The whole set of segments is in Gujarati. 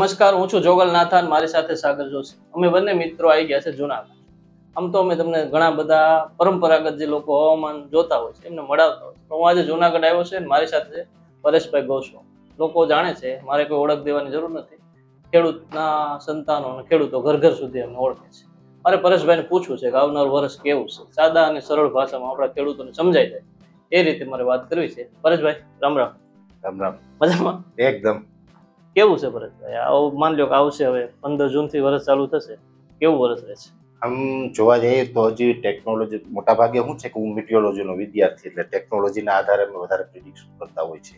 નમસ્કાર, હું છું જોગલ નાથાન, મારી સાથે સાગર જોશી. અમે બંને મિત્રો આવી ગયા છે જુનાગઢ. આમ તો અમે તમને ઘણા બધા પરંપરાગત જે લોકો હવામાન જોતા હોય છે એમને મળાવતા હોય છે. તો હું આજે જુનાગઢ આવ્યો છે અને મારી સાથે છે પરેશભાઈ ગોસ્વામી. લોકો જાણે છે, મારે કોઈ ઓળખ દેવાની જરૂર નથી. ખેડૂતના સંતાનો અને ખેડૂતો ઘર ઘર સુધી એમને ઓળખે છે. મારે પરેશભાઈને પૂછવું છે કે આવનારું વર્ષ કેવું છે, સાદા અને સરળ ભાષામાં આપણા ખેડૂતોને સમજાઈ જાય એ રીતે મારે વાત કરવી છે. પરેશભાઈ, રામ રામ. રામ રામ. મજામાં? એકદમ. કેવું છે પરેશભાઈ? આવું માન લ્યો કે આવશે હવે 15 જૂનથી વર્ષ ચાલુ થશે, કેવું વર્ષ રહેશે? આમ જોવા જઈએ તો હજી ટેકનોલોજી મોટા ભાગે શું છે કે હું મિટિયોલોજીનો વિદ્યાર્થી એટલે ટેકનોલોજીના આધારે અમે વધારે પ્રિડિક્શન કરતા હોય છે.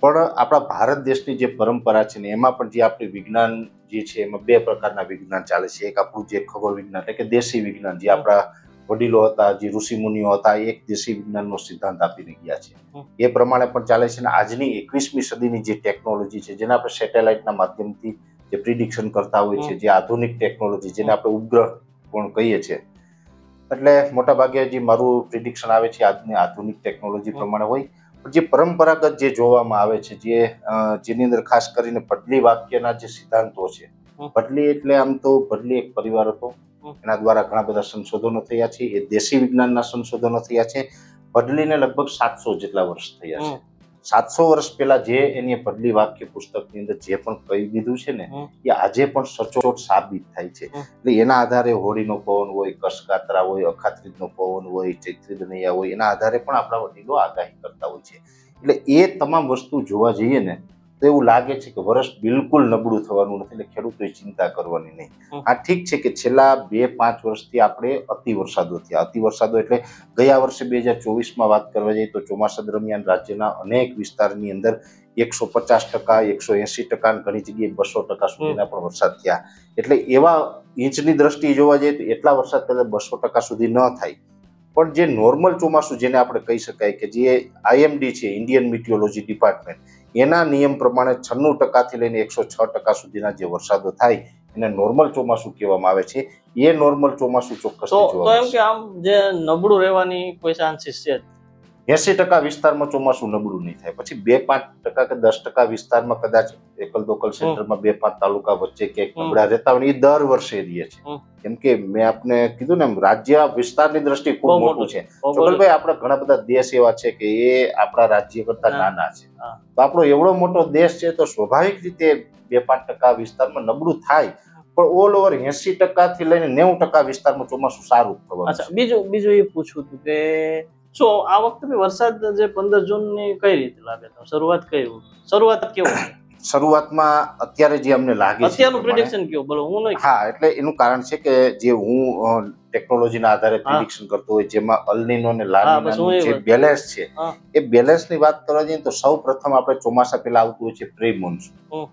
પણ આપણા ભારત દેશની જે પરંપરા છે ને એમાં પણ જે આપણી વિજ્ઞાન જે છે એમાં બે પ્રકારના વિજ્ઞાન ચાલે છે. એક આપણું જે ખગોળ વિજ્ઞાન એટલે કે દેશી વિજ્ઞાન, જે આપણા વડીલો હતા, જે ઋષિ મુનિઓ હતા, એક દેશી વિજ્ઞાનનો સિદ્ધાંત આપીને ગયા છે. એ પ્રમાણે પણ ચાલે છે. અને આજની 21મી સદીની જે ટેકનોલોજી છે, જેને આપણે સેટેલાઇટના માધ્યમથી જે પ્રિડિક્શન કરતા હોય છે, જે આધુનિક ટેકનોલોજી, જેને આપણે ઉપગ્રહ પણ કહીએ છીએ, એટલે મોટા ભાગે જે મારું પ્રિડિક્શન આવે છે આજની આધુનિક ટેકનોલોજી પ્રમાણે હોય. જે પરંપરાગત જે જોવામાં આવે છે, જેની અંદર ખાસ કરીને ભડલી વાક્યના જે સિદ્ધાંતો છે. ભડલી એટલે આમ તો ભડલી એક પરિવાર હતો, એના દ્વારા ઘણા બધા સંશોધનો થયા છે. એ દેશી વિજ્ઞાનના સંશોધનો થયા છે. ભડલીને લગભગ 700 જેટલા વર્ષ થયા છે. 700 વર્ષ પહેલા જે એની ભડલી વાક્ય પુસ્તકની અંદર જે પણ કહી દીધું છે ને, એ આજે પણ સચોટ સાબિત થાય છે. એટલે એના આધારે હોળીનો પવન હોય, કસકાતરા હોય, અખાત્રીજનો પવન હોય, ચૈત્રી દનૈયા હોય, એના આધારે પણ આપણા વડીલો આગાહી કરતા હોય છે. એટલે એ તમામ વસ્તુ જોવા જઈએ ને તો એવું લાગે છે કે વર્ષ બિલકુલ નબળું થવાનું નથી, એટલે ખેડૂતોએ ચિંતા કરવાની નહીં. આ ઠીક છે કે છેલ્લા 2-5 વર્ષથી આપણે અતિ વરસાદો થયા. અતિ વરસાદો એટલે ગયા વર્ષે 2024માં વાત કરવા જઈએ તો ચોમાસા દરમિયાન રાજ્યના અનેક વિસ્તારની અંદર 150%, 180%, ઘણી જગ્યાએ 200% સુધીના પણ વરસાદ થયા. એટલે એવા ઇંચની દ્રષ્ટિએ જોવા જઈએ તો એટલા વરસાદ કદાચ 200% સુધી ન થાય, પણ જે નોર્મલ ચોમાસું જેને આપણે કહી શકાય કે જે IMD છે, ઇન્ડિયન મિટિયોલોજી ડિપાર્ટમેન્ટ, એના નિયમ પ્રમાણે 96% થી લઈને 106% સુધીના જે વરસાદો થાય એને નોર્મલ ચોમાસું કહેવામાં આવે છે. એ નોર્મલ ચોમાસું ચોક્કસ તો એમ કે આમ જે નબળું રહેવાની કોઈ ચાન્સીસ છે? 80% વિસ્તારમાં ચોમાસું નબળું નહીં થાય. પછી 2-5% કે 10% વિસ્તારમાં કદાચ એકલ દોકલ સેન્ટરમાં 2-5 તાલુકા વચ્ચે ક્યાંક નબળા રહેતા હોય, એ દર વર્ષે રહે છે. કેમ કે મેં આપને કીધું ને, રાજ્ય વિસ્તારની દ્રષ્ટિએ ખૂબ મોટું છે. ચોગલભાઈ, આપણા ઘણા બધા દેશ એવા છે કે એ આપણા રાજ્ય કરતા નાના છે. તો આપણો એવડો મોટો દેશ છે તો સ્વાભાવિક રીતે 2-5% વિસ્તારમાં નબળું થાય, પણ ઓલ ઓવર 80% થી લઈને 90% વિસ્તારમાં ચોમાસું સારું થવાનું છે. બીજું એ પૂછવું હતું કે આ વખતે વરસાદ જે 15 જૂનની કઈ રીતે લાગે છે? શરૂઆત કેવું છે? શરૂઆતમાં અત્યારે જે અમને લાગે છે, અત્યારનું પ્રેડિક્શન કેવું બોલો? હું નહીં. હા, એટલે એનું કારણ છે કે જે હું ટેકનોલોજીના આધારે પ્રેડિક્શન કરતો હોય, જેમાં અલ્નિનો અને લાનિનાનું જે બેલેન્સ છે, એ બેલેન્સની વાત કરવા જઈએ તો સૌ પ્રથમ આપણે ચોમાસા પહેલા આવતું હોય છે પ્રી મોન્સૂન.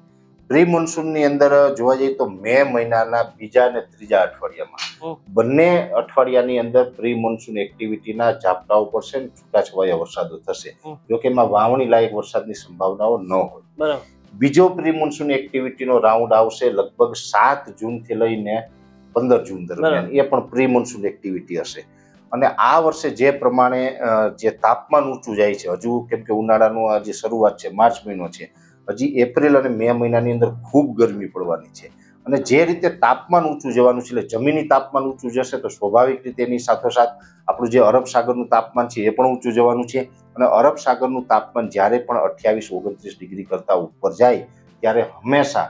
પ્રી મોન્સૂનની અંદર જોવા જઈએ તો મે મહિનાના 2 અને 3 અઠવાડિયામાં બંને અઠવાડિયાની અંદર પ્રી મોન્સૂન એક્ટિવિટીના ઝાપટાઓ પડશે અને છૂટાછવાયા વરસાદો થશે. જોકે એમાં વાવણી લાયક વરસાદની સંભાવનાઓ ન હોય. બરાબર. બીજો પ્રી મોન્સૂન એક્ટિવિટીનો રાઉન્ડ આવશે લગભગ 7 જૂનથી લઈને 15 જૂન દરમિયાન. એ પણ પ્રી મોન્સૂન એક્ટિવિટી હશે. અને આ વર્ષે જે પ્રમાણે જે તાપમાન ઊંચું જાય છે, હજુ કેમ કે ઉનાળાનું જે શરૂઆત છે, માર્ચ મહિનો છે, હજી એપ્રિલ અને મે મહિનાની અંદર ખૂબ ગરમી પડવાની છે. અને જે રીતે તાપમાન ઊંચું જવાનું છે, એટલે જમીની તાપમાન ઊંચું જશે તો સ્વાભાવિક રીતે એની સાથોસાથ આપણું જે અરબ સાગરનું તાપમાન છે એ પણ ઊંચું જવાનું છે. અને અરબ સાગરનું તાપમાન જ્યારે પણ 28-29 ડિગ્રી કરતા ઉપર જાય ત્યારે હંમેશા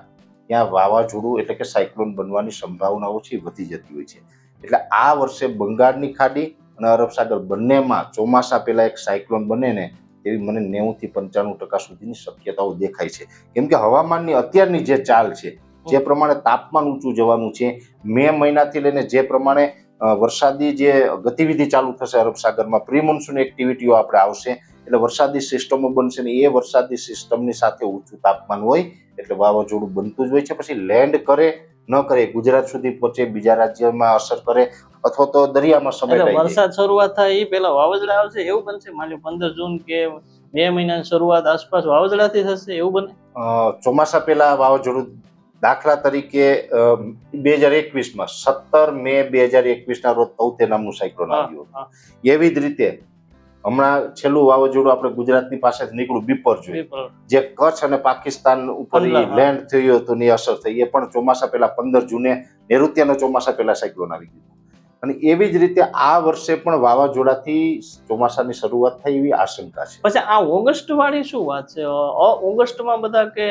ત્યાં વાવાઝોડું એટલે કે સાયક્લોન બનવાની સંભાવનાઓ છે વધી જતી હોય છે. એટલે આ વર્ષે બંગાળની ખાડી અને અરબ સાગર બંનેમાં ચોમાસા પહેલા એક સાયક્લોન બને ને એવી મને 90 થી 95% સુધીની શક્યતાઓ દેખાય છે. કેમ કે હવામાનની અત્યારની જે ચાલ છે, જે પ્રમાણે તાપમાન ઊંચું જવાનું છે, મે મહિનાથી લઈને જે પ્રમાણે વરસાદી જે ગતિવિધિ ચાલુ થશે અરબ સાગરમાં, પ્રી મોન્સૂન એક્ટિવિટીઓ આપણે આવશે, એટલે વરસાદી સિસ્ટમો બનશે ને એ વરસાદી સિસ્ટમની સાથે ઊંચું તાપમાન હોય એટલે વાવાઝોડું બનતું જ હોય છે. પછી લેન્ડ કરે ન કરે, ગુજરાત સુધી પહોંચે, બીજા રાજ્યમાં અસર કરે અથવા તો દરિયામાં સમેટાઈ જાય. વરસાદ શરૂઆત થાય એ પહેલા વાવાઝોડા આવશે એવું બનશે? માની લો 15 જૂન કે મે મહિનાની શરૂઆત આસપાસ વાવાઝોડાથી થશે એવું બને? ચોમાસા પહેલા વાવાઝોડું, દાખલા તરીકે 2021માં 17 મે 2021ના રોજ તૌતે નામનું સાયક્લોન આવ્યું. એવી જ રીતે હમણાં છેલ્લું વાવાઝોડું આપણે ગુજરાતની પાસે નીકળ્યું બિપરજોય, જે કચ્છ અને પાકિસ્તાન ઉપર લેન્ડ થયું હતું ની અસર થઈ, એ પણ ચોમાસા પહેલા 15 જૂને નૈઋત્યનો ચોમાસા પહેલા સાયક્લોન આવી ગયું. અને એવી જ રીતે આ વર્ષે પણ વાવાઝોડાથી ચોમાસાની શરૂઆત થઈ એવી આશંકા છે. પછી આ ઓગસ્ટ વાળી શું વાત છે? ઓગસ્ટમાં બધા કે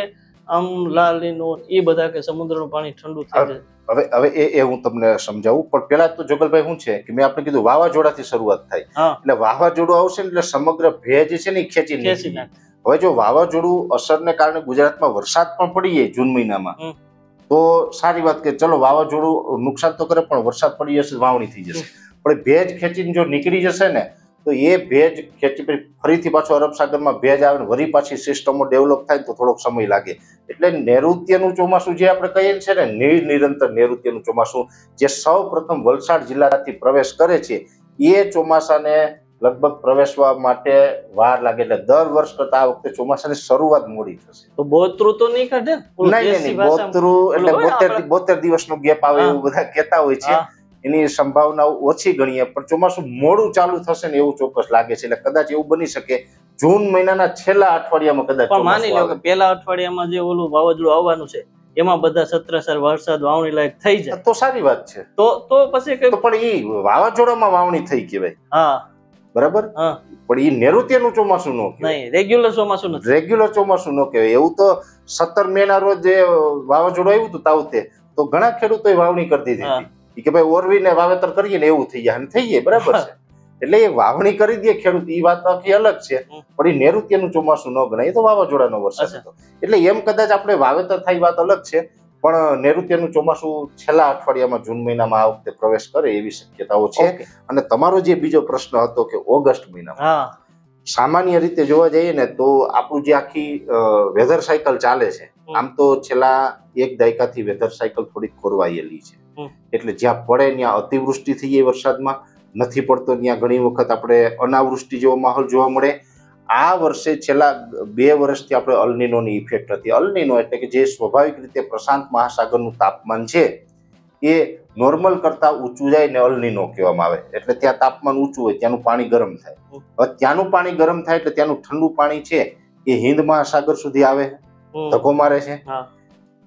આમ લાલીનો એ બધા કે સમુદ્રનું પાણી ઠંડુ થઈ જાય. હવે એ હું તમને સમજાવું, પણ પેલા તો જગલભાઈ શું છે કે મેં આપણે કીધું વાવાઝોડાથી શરૂઆત થાય, એટલે વાવાઝોડું આવશે ને એટલે સમગ્ર ભેજ છે ને ખેંચી નાખે. હવે જો વાવાઝોડું અસરને કારણે ગુજરાતમાં વરસાદ પણ પડી જાય જૂન મહિનામાં તો સારી વાત કે ચલો વાવાઝોડું નુકસાન તો કરે પણ વરસાદ પડી જશે, વાવણી થઈ જશે. પણ ભેજ ખેંચીને જો નીકળી જશે ને તો એ ભેજ ખેંચી ફરીથી પાછો અરબ સાગરમાં ભેજ આવે ને વળી પાછી સિસ્ટમો ડેવલપ થાય તો થોડોક સમય લાગે. એટલે નૈઋત્યનું ચોમાસું જે આપણે કહીએ છે ને નિરંતર નૈઋત્યનું ચોમાસું જે સૌ પ્રથમ વલસાડ જિલ્લાથી પ્રવેશ કરે છે એ ચોમાસાને લગભગ પ્રવેશવા માટે વાર લાગે. એટલે દર વર્ષ કરતા આ વખતે ચોમાસાની શરૂઆત મોડી થશે. તો બોતરું તો નહીં કાઢે? નહીં, બોતરું એટલે 72 દિવસનો ગેપ આવે એવું બધા કહેતા હોય છે. એની સંભાવનાઓ ઓછી ગણીએ, પણ ચોમાસું મોડું ચાલુ થશે ને એવું ચોક્કસ લાગે છે. એટલે કદાચ એવું બની શકે જૂન મહિનાના છેલ્લા અઠવાડિયામાં કદાચ. માની લો કે પહેલા અઠવાડિયામાં જે ઓલું વાવાઝોડું આવવાનું છે એમાં બધા સત્રસર વરસાદ વાવણી લાયક થઈ જાય તો સારી વાત છે. તો પછી પણ એ વાવાઝોડામાં વાવણી થઈ કહેવાય. હા બરાબર. પણ એ નૈઋત્યનું ચોમાસું ન કહેવાય, રેગ્યુલર ચોમાસું નથી. રેગ્યુલર ચોમાસું ન કહેવાય. એવું તો 17 મે ના રોજ જે વાવાઝોડું આવ્યું હતું તાવતે તો ઘણા ખેડૂતોએ વાવણી કરી દીધી હતી કે ભાઈ ઓરવીને વાવેતર કરીએ ને એવું થઈ જાય, થઈ જાય. બરાબર છે. એટલે એ વાવણી કરી દે ખેડૂત, એ વાત આખી અલગ છે. પણ એ નૈઋત્યનું ચોમાસું ન ગણાય, એ તો વાવાઝોડાનો વરસાદ હતો. એટલે એમ કદાચ આપણે વાવેતર થાય વાત અલગ છે, પણ નૈઋત્યનું ચોમાસું છેલ્લા અઠવાડિયામાં જૂન મહિનામાં આ વખતે પ્રવેશ કરે એવી શક્યતાઓ છે. અને તમારો જે બીજો પ્રશ્ન હતો કે ઓગસ્ટ મહિનામાં, સામાન્ય રીતે જોવા જઈએ ને તો આપણું જે આખી વેધર સાયકલ ચાલે છે, આમ તો છેલ્લા એક દાયકાથી વેધર સાયકલ થોડીક ખોરવાયેલી છે. એટલે જ્યાં પડે ત્યાં અતિવૃષ્ટિ થઈ જાય વરસાદમાં, નથી પડતો ત્યાં ઘણી વખત આપણે અનાવૃષ્ટિ જેવો માહોલ જોવા મળે. આ વર્ષે છેલ્લા 2 વર્ષથી આપણે અલનીનોની ઇફેક્ટ હતી. અલનીનો એટલે કે જે સ્વાભાવિક રીતે પ્રશાંત મહાસાગરનું તાપમાન છે એ નોર્મલ કરતા ઊંચું જાય ને અલનીનો કહેવામાં આવે. એટલે ત્યાં તાપમાન ઊંચું હોય ત્યાંનું પાણી ગરમ થાય. હવે ત્યાંનું પાણી ગરમ થાય એટલે ત્યાંનું ઠંડુ પાણી છે એ હિન્દ મહાસાગર સુધી આવે, ધક્કો મારે છે.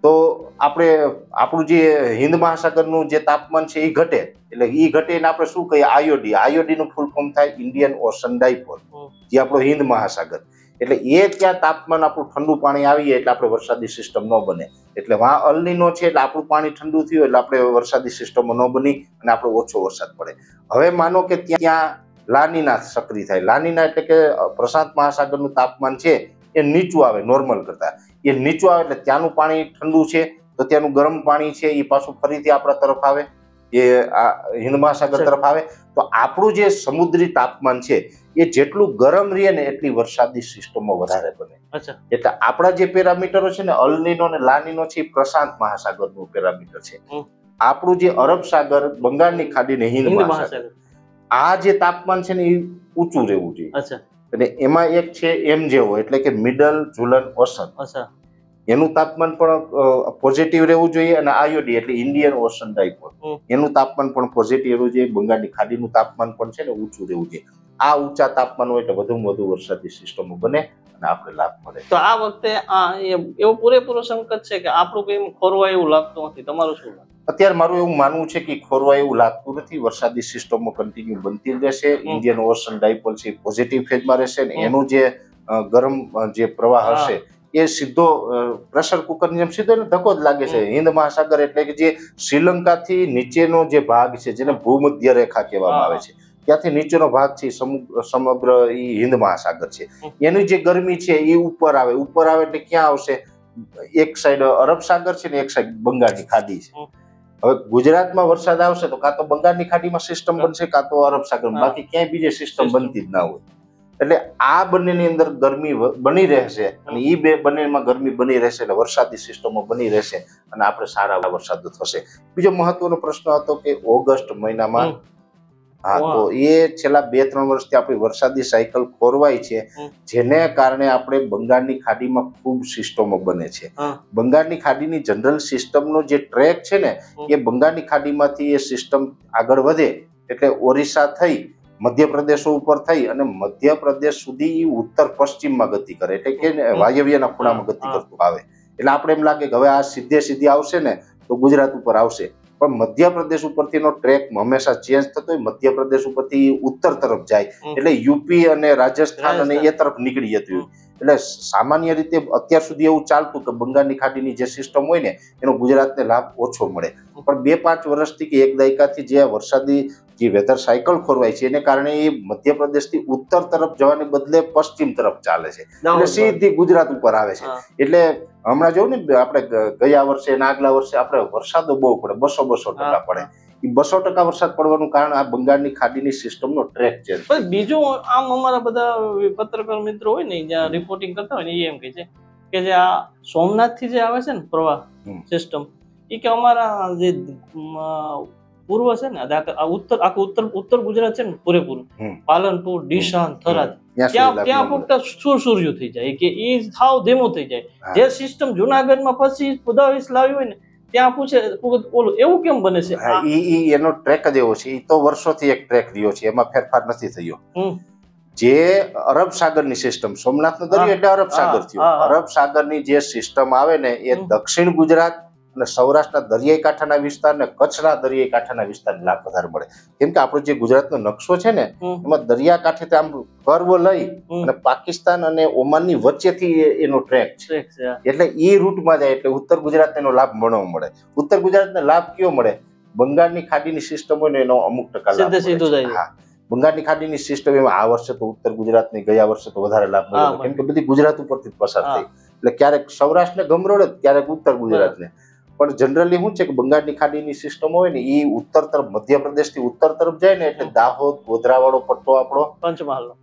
તો આપણું જે હિન્દ મહાસાગરનું જે તાપમાન છે એ ઘટે. એટલે એ ઘટે ને આપણે શું કહીએ આઈઓડી. આઈઓડીનું ફૂલ ફોર્મ થાય ઇન્ડિયન ઓશન ડાયપોલ, જે આપણો હિન્દ મહાસાગર. એટલે એ ત્યાં તાપમાન આપણું ઠંડુ પાણી આવીએ એટલે આપણે વરસાદી સિસ્ટમ ન બને. એટલે વાં અલનીનો છે એટલે આપણું પાણી ઠંડુ થયું એટલે આપણે વરસાદી સિસ્ટમો ન બની અને આપણે ઓછો વરસાદ પડે. હવે માનો કે ત્યાં લાનીના સક્રિય થાય. લાનીના એટલે કે પ્રશાંત મહાસાગરનું તાપમાન છે એ નીચું આવે નોર્મલ કરતા. એ નીચું આવે એટલે ત્યાંનું પાણી ઠંડુ છે તો ત્યાંનું ગરમ પાણી છે એ પાછું ફરીથી આપણા તરફ આવે, એ હિન્દ મહાસાગર તરફ આવે. તો આપણું જે સમુદ્રી તાપમાન છે એ જેટલું ગરમ રહે ને એટલી વરસાદી સિસ્ટમો વધારે બને. એટલે આપણા જે પેરામીટરો છે ને અલનીનો અને લાનીનો છે એ પ્રશાંત મહાસાગરનું પેરામીટર છે. આપણું જે અરબ સાગર, બંગાળની ખાડી ને હિન્દ મહાસાગર, આ જે તાપમાન છે ને એ ઊંચું રહેવું જોઈએ. અને એમાં એક છે એમ જેવો એટલે કે મિડલ ઝુલન ઓશન, એનું તાપમાન પણ પોઝિટિવ રહેવું જોઈએ. અને આઈઓડી એટલે ઇન્ડિયન ઓશન ડાયપોલ, એનું તાપમાન પણ પોઝિટિવ રહેવું જોઈએ. બંગાળની ખાડીનું તાપમાન પણ છે ને ઊંચું રહેવું જોઈએ. આ ઊંચા તાપમાન હોય એટલે વધુમાં વધુ વરસાદી સિસ્ટમો બને અને આપણે લાભ મળે. તો આ વખતે એવો પૂરેપૂરો સંકટ છે કે આપણું કઈ ખોરવાય એવું લાગતું નથી. તમારું શું? અત્યારે મારું એવું માનવું છે કે ખોરવાય એવું લાગતું નથી. વરસાદી સિસ્ટમો કન્ટિન્યુ બનતી જ રહેશે. ઇન્ડિયન ઓશન ડાયપોલ છે પોઝિટિવ ફેઝમાં રહેશે ને એનું જે ગરમ જે પ્રવાહ હશે એ સીધો પ્રેશર કુકરની જેમ સીધો ધક્કો જ લાગે છે. હિન્દ મહાસાગર એટલે કે જે શ્રીલંકાથી નીચેનો જે ભાગ છે જેને ભૂમધ્ય રેખા કહેવામાં આવે છે, ત્યાંથી નીચેનો ભાગ છે સમગ્ર હિન્દ મહાસાગર છે. એની જે ગરમી છે એ ઉપર આવે. ઉપર આવે એટલે ક્યાં આવશે? એક સાઈડ અરબ સાગર છે ને એક સાઈડ બંગાળની ખાડી છે. હવે ગુજરાતમાં વરસાદ આવશે તો કાં તો બંગાળની ખાડીમાં સિસ્ટમ બનશે કાં તો અરબ સાગર, બાકી ક્યાંય બીજે સિસ્ટમ બનતી જ ના હોય. એટલે આ બંનેની અંદર ગરમી બની રહેશે અને એ બે બંનેમાં ગરમી બની રહેશે એટલે વરસાદી સિસ્ટમો બની રહેશે અને આપણે સારા વરસાદ થશે. બીજો મહત્વનો પ્રશ્ન હતો કે ઓગસ્ટ મહિનામાં, હા, તો એ છેલ્લા 2-3 વર્ષથી આપણી વરસાદી સાયકલ ખોરવાય છે, જેને કારણે આપણે બંગાળની ખાડીમાં ખૂબ સિસ્ટમો બને છે. બંગાળની ખાડીની જનરલ સિસ્ટમનો જે ટ્રેક છે ને એ બંગાળની ખાડીમાંથી એ સિસ્ટમ આગળ વધે એટલે ઓરિસ્સા થઈ મધ્યપ્રદેશ ઉપર થઈ અને મધ્યપ્રદેશ સુધી ઉત્તર પશ્ચિમમાં ગતિ કરે, એટલે કે વાયવ્યના ખૂણામાં ગતિ કરતું આવે. એટલે આપણે એમ લાગે કે હવે આ સીધી આવશે ને તો ગુજરાત ઉપર આવશે, પણ મધ્યપ્રદેશ ઉપરથીનો ટ્રેક હંમેશા ચેન્જ થતો હોય. મધ્યપ્રદેશ ઉપરથી ઉત્તર તરફ જાય એટલે યુપી અને રાજસ્થાન અને એ તરફ નીકળી જતું હોય. એટલે સામાન્ય રીતે અત્યાર સુધી એવું ચાલતું કે બંગાળની ખાડીની જે સિસ્ટમ હોય ને એનો ગુજરાતને લાભ ઓછો મળે, પણ 2-5 વર્ષથી કે એક દાયકાથી જે વરસાદી જે વેધર સાયકલ ખોરવાય છે એને કારણે એ મધ્યપ્રદેશથી ઉત્તર તરફ જવાને બદલે પશ્ચિમ તરફ ચાલે છે, એટલે સીધી ગુજરાત ઉપર આવે છે. એટલે હમણાં જોયું ને આપણે ગયા વર્ષે અને આગલા વર્ષે આપણે વરસાદો બહુ પડે, 200% પડે. એ 200% વરસાદ પડવાનું કારણ આ બંગાળની ખાડીની સિસ્ટમનો ટ્રેક છે. બીજું આમ અમારા બધા પત્રકાર મિત્રો હોય ને જ્યાં રિપોર્ટિંગ કરતા હોય ને એ એમ કહે છે કે જે આ સોમનાથ થી જે આવે છે ને પ્રવાહ સિસ્ટમ, એ કે અમારા જે પૂર્વ છે ને ઉત્તર ગુજરાત છે ને પૂરેપૂરું પાલનપુર, ડીસા, થરાદ ત્યાં ફક્ત સૂર્યું થઈ જાય કે એ સાવ ધીમું થઈ જાય. જે સિસ્ટમ જુનાગઢમાં પછી 15-20 લાવી હોય ને ત્યાં પૂછે ઓલું એવું કેમ બને છે? એનો ટ્રેક જ એવો છે, એ તો વર્ષોથી એક ટ્રેક રહ્યો છે, એમાં ફેરફાર નથી થયો. જે અરબ સાગરની સિસ્ટમ, સોમનાથનો દરિયો એટલે અરબ સાગર થયો. અરબ સાગરની જે સિસ્ટમ આવે ને એ દક્ષિણ ગુજરાત અને સૌરાષ્ટ્રના દરિયાઈ કાંઠાના વિસ્તાર ને કચ્છના દરિયાઈ કાંઠાના વિસ્તારને લાભ વધારે મળે. કેમ કે આપણો જે ગુજરાતનો નકશો છે ને એમાં દરિયા કાંઠે આમ કર્વ લઈ અને પાકિસ્તાન અને ઓમાનની વચ્ચેથી એનો ટ્રેક છે, એટલે એ રૂટમાં જાય એટલે ઉત્તર ગુજરાતને એનો લાભ મળવો મળે. ઉત્તર ગુજરાતને લાભ કયો મળે? બંગાળની ખાડીની સિસ્ટમ હોય ને એનો અમુક ટકા લાભ મળે. હા, બંગાળની ખાડીની સિસ્ટમ એમાં આ વર્ષે તો ઉત્તર ગુજરાતની, ગયા વર્ષે તો વધારે લાભ મળ્યો કેમ કે બધી ગુજરાત ઉપરથી પસાર થઈ, એટલે ક્યારેક સૌરાષ્ટ્રને ગમરોડે, ક્યારેક ઉત્તર ગુજરાતને. પણ જનરલી શું છે કે બંગાળની ખાડીની સિસ્ટમ હોય ને એ ઉત્તર તરફ, મધ્યપ્રદેશથી ઉત્તર તરફ જાય ને એટલે દાહોદ, ગોધરા વાળો પટ્ટો આપણો,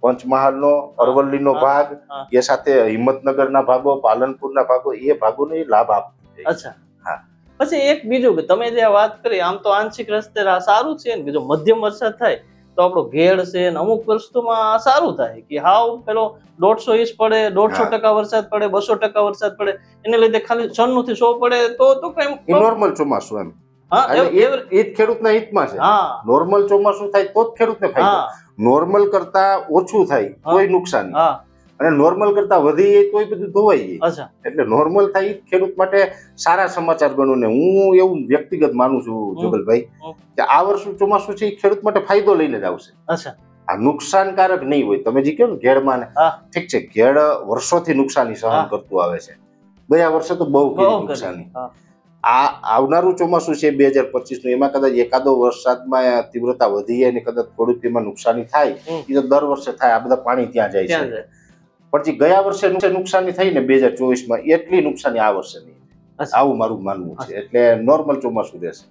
પંચમહાલનો, અરવલ્લીનો ભાગ, એ સાથે હિંમતનગરના ભાગો, પાલનપુરના ભાગો, એ ભાગોને લાભ આપે. અચ્છા, હા. પછી એક બીજું કે તમે જે વાત કરી, આમ તો આંશિક રસ્તે સારું છે ને કે જો મધ્યમ વરસાદ થાય તો આપણો ઘેડ છે ને અમુક વસ્તુમાં સારું થાય કે હાવ પેલો 150 ઇંચ પડે, 150% વરસાદ પડે, 200% વરસાદ પડે, એને લીધે ખાલી 96 થી 100 પડે તો કઈ નોર્મલ ચોમાસું એમ. એ ખેડૂતના હિતમાં છે. નોર્મલ ચોમાસું થાય તો જ ખેડૂતને ફાયદો. નોર્મલ કરતા ઓછું થાય કોઈ નુકસાન, અને નોર્મલ કરતા વધી તોય બધું ધોવાઈ જાય. એટલે નોર્મલ થાય ખેડૂત માટે સારા સમાચાર ગણું ને હું એવું વ્યક્તિગત માનું છું જોગલભાઈ કે આ વર્ષનું ચોમાસું છે એ ખેડૂત માટે ફાયદો લઈને જ આવશે. આ નુકસાનકારક નહીં હોય. તમે જે કહો ને ઘેડમાં, ઠીક છે, ઘેડ વર્ષોથી નુકસાની સહન કરતું આવે છે, ગયા વર્ષે તો બહુ નુકસાની. આ આવનારું ચોમાસું છે 2025 એમાં કદાચ એકાદો વરસાદમાં તીવ્રતા વધી જાય ને કદાચ થોડુંક એમાં નુકસાની થાય, એ તો દર વર્ષે થાય. આ બધા પાણી ત્યાં જાય છે, પણ જે ગયા વર્ષે નુકસાની થઈ ને 2024માં એટલી નુકસાની આ વર્ષે નહીં, આવું મારું માનવું છે. એટલે નોર્મલ ચોમાસું રહેશે.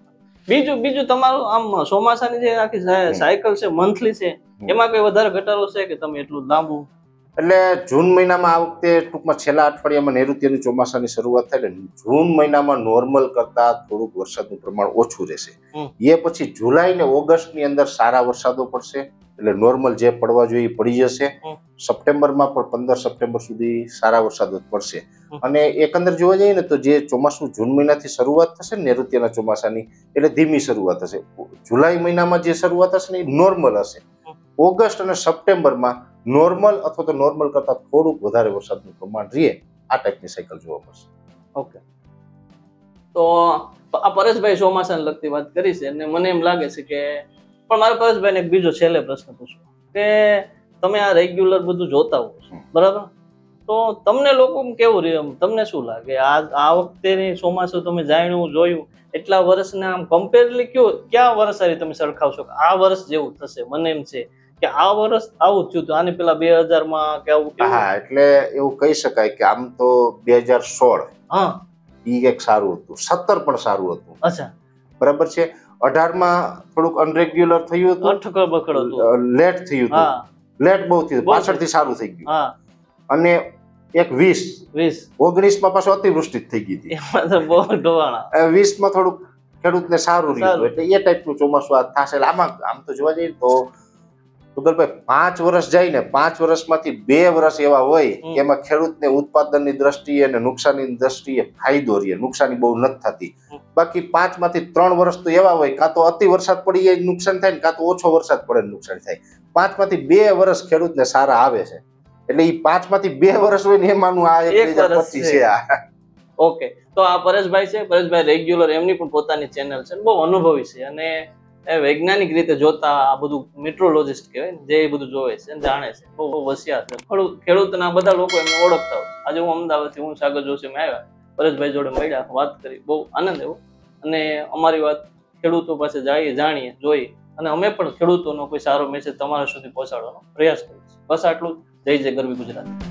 બીજું તમારું આમ ચોમાસાની જે આખી સાયકલ છે, મંથલી છે, એમાં કઈ વધારે ઘટાડો છે કે તમે એટલું લાંબુ? એટલે જૂન મહિનામાં આ વખતે ટૂંકમાં છેલ્લા અઠવાડિયામાં નૈઋત્યની ચોમાસાની શરૂઆત થાય એટલે જૂન મહિનામાં નોર્મલ કરતા થોડુંક વરસાદનું પ્રમાણ ઓછું રહેશે. એ પછી જુલાઈ ને ઓગસ્ટની અંદર સારા વરસાદો પડશે, એટલે નોર્મલ જે પડવા જોઈએ પડી જશે. સપ્ટેમ્બરમાં પણ 15 સપ્ટેમ્બર સુધી સારા વરસાદો પડશે. અને એકંદર જોવા જઈએ ને તો જે ચોમાસું જૂન મહિનાથી શરૂઆત થશે ને નૈઋત્યના ચોમાસાની, એટલે ધીમી શરૂઆત હશે. જુલાઈ મહિનામાં જે શરૂઆત હશે ને એ નોર્મલ હશે. ઓગસ્ટ અને સપ્ટેમ્બરમાં નોર્મલ અથવા તો નોર્મલ કરતા થોડુંક વધારે વરસાદનું પ્રમાણ રહે, આ ટાઈપની સાયકલ જોવા મળશે. ઓકે, તો આ પરેશભાઈ ચોમાસાને લગતી વાત કરી છે અને મને એમ લાગે છે કે, પણ મારે પરેશભાઈને એક બીજો છેલ્લે પ્રશ્ન પૂછવો કે તમે આ રેગ્યુલર બધું જોતા હો છો, બરાબર? તો તમને લોકો કેવું રહે, તમને શું લાગે આ વખતેની ચોમાસું તમે જાણ્યું જોયું એટલા વર્ષને આમ કમ્પેરલી ક્યાં વર્ષ સારી તમે સરખાવશો કે આ વર્ષ જેવું થશે? મને એમ છે કે આ વર્ષ આવું થયું હતું, આની પેલા 2000માં કે આવું? હા, એટલે એવું કહી શકાય કે આમ તો 2016 ઈ એક સારું હતું, 17 પણ સારું હતું. અચ્છા, બરાબર છે. 18માં થોડુંક અનરેગ્યુલર થયું હતું, અઠકડબકડ હતું, લેટ થયું હતું, લેટ બહુ થયું, પાછળથી સારું થઈ ગયું. અને એક 19માં પાછું અતિવૃષ્ટિ થઈ ગઈ હતી, 20માં થોડુંક ખેડૂતને સારું રહ્યું, એટલે એ ટાઈપનું ચોમાસું આ થશે. આમ તો જોવા જઈએ તો કુદરતભાઈ 5 વર્ષ જાય ને 5 વર્ષમાંથી 2 વર્ષ એવા હોય કે એમાં ખેડૂતને ઉત્પાદનની દ્રષ્ટિએ અને નુકસાનની દ્રષ્ટિએ ફાયદો રહે, નુકસાની બહુ નથી થતી. બાકી 5 માંથી 3 વર્ષ તો એવા હોય કાં તો અતિ વરસાદ પડી જાય નુકસાન થાય ને કાં તો ઓછો વરસાદ પડે નુકસાન થાય. 5 માંથી 2 વર્ષ ખેડૂતને સારા આવે છે. એટલે એ 5 માંથી 2 વર્ષ હોય ને એમાંનું આ 2025 છે આ. ઓકે, તો આ પરેશભાઈ છે, પરેશભાઈ રેગ્યુલર, એમની પણ પોતાની ચેનલ છે, બહુ અનુભવી છે અને વૈજ્ઞાનિક રીતે જોતા આ બધું મેટ્રોલોજિસ્ટ કહેવાય ને, જે એ બધું જોવે છે જાણે છે, બહુ હોશિયાર છે. ખેડૂતના બધા લોકો એમને ઓળખતા હોય. આજે હું અમદાવાદથી, હું સાગર જોશી માં આવ્યા, પરેશભાઈ જોડે મળ્યા, વાત કરી, બહુ આનંદ આવ્યો અને અમારી વાત ખેડૂતો પાસે જઈએ, જાણીએ, જોઈએ અને અમે પણ ખેડૂતોનો કોઈ સારો મેસેજ તમારા સુધી પહોંચાડવાનો પ્રયાસ કરીએ છીએ. બસ આટલું. જય જય ગરવી ગુજરાત.